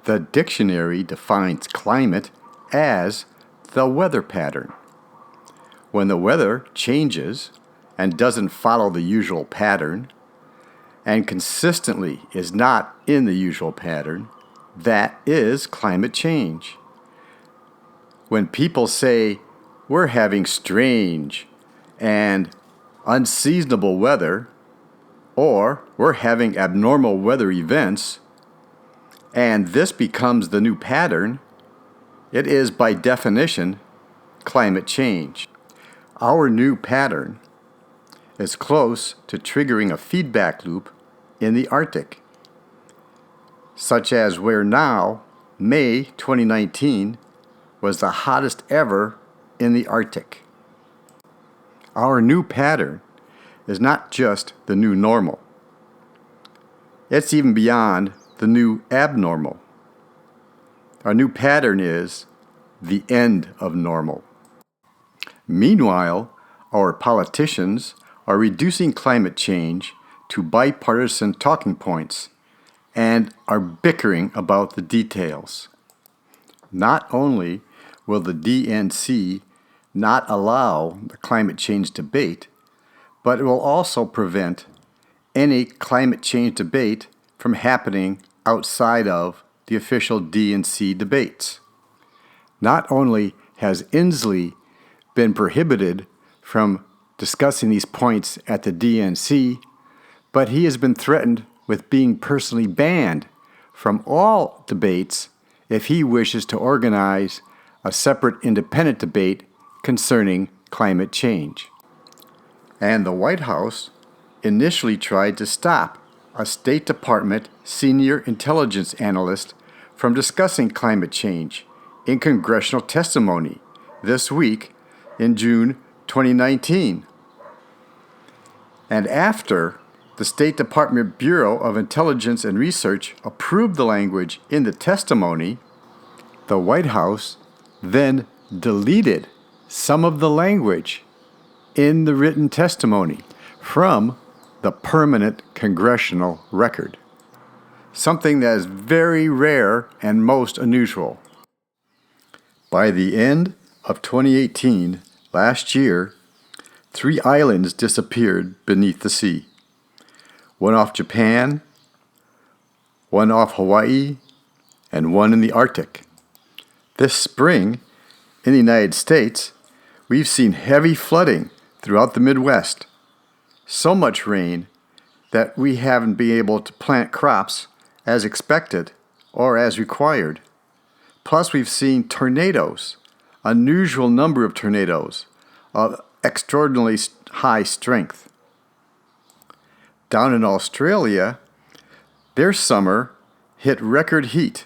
The dictionary defines climate as the weather pattern. When the weather changes and doesn't follow the usual pattern, and consistently is not in the usual pattern, that is climate change. When people say, we're having strange and unseasonable weather, or we're having abnormal weather events, and this becomes the new pattern, it is by definition climate change. Our new pattern is close to triggering a feedback loop in the Arctic, such as where now, May 2019, was the hottest ever in the Arctic. Our new pattern is not just the new normal. It's even beyond the new abnormal. Our new pattern is the end of normal. Meanwhile, our politicians are reducing climate change to bipartisan talking points and are bickering about the details. Not only will the DNC not allow the climate change debate, but it will also prevent any climate change debate from happening outside of the official DNC debates. Not only has Inslee been prohibited from discussing these points at the DNC, but he has been threatened with being personally banned from all debates if he wishes to organize a separate independent debate concerning climate change. And the White House initially tried to stop a State Department senior intelligence analyst from discussing climate change in congressional testimony this week in June 2019. And after the State Department Bureau of Intelligence and Research approved the language in the testimony, the White House then deleted some of the language in the written testimony from the permanent congressional record, something that is very rare and most unusual. By the end of 2018, last year, 3 islands disappeared beneath the sea. One off Japan, one off Hawaii, and one in the Arctic. This spring, in the United States, we've seen heavy flooding throughout the Midwest. So much rain that we haven't been able to plant crops as expected or as required. Plus, we've seen tornadoes, unusual number of tornadoes of extraordinarily high strength. Down in Australia, their summer hit record heat.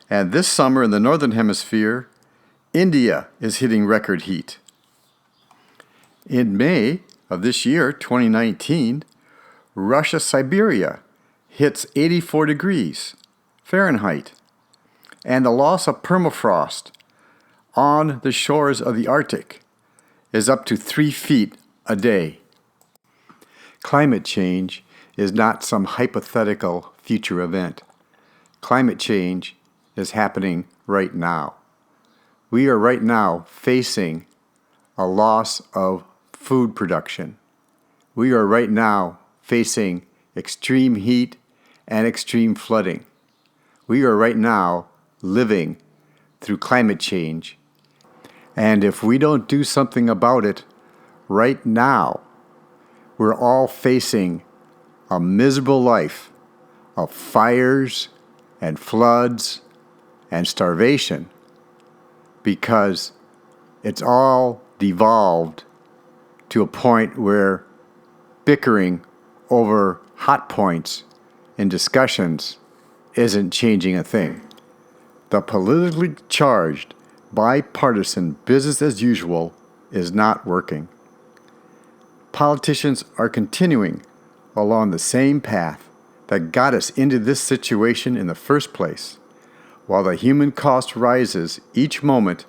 And this summer in the Northern Hemisphere, India is hitting record heat. In May of this year, 2019, Russia, Siberia hits 84 degrees Fahrenheit. And the loss of permafrost on the shores of the Arctic is up to 3 feet a day. Climate change is not some hypothetical future event. Climate change is happening right now. We are right now facing a loss of food production. We are right now facing extreme heat and extreme flooding. We are right now living through climate change. And if we don't do something about it right now, we're all facing a miserable life of fires and floods and starvation because it's all devolved to a point where bickering over hot points in discussions isn't changing a thing. The politically charged, bipartisan business as usual is not working. Politicians are continuing along the same path that got us into this situation in the first place, while the human cost rises each moment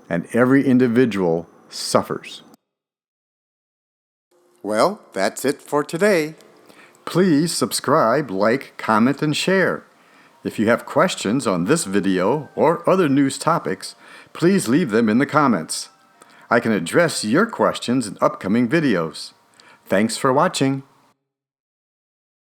and every individual suffers. Well, that's it for today. Please subscribe, like, comment, and share. If you have questions on this video or other news topics, please leave them in the comments. I can address your questions in upcoming videos. Thanks for watching.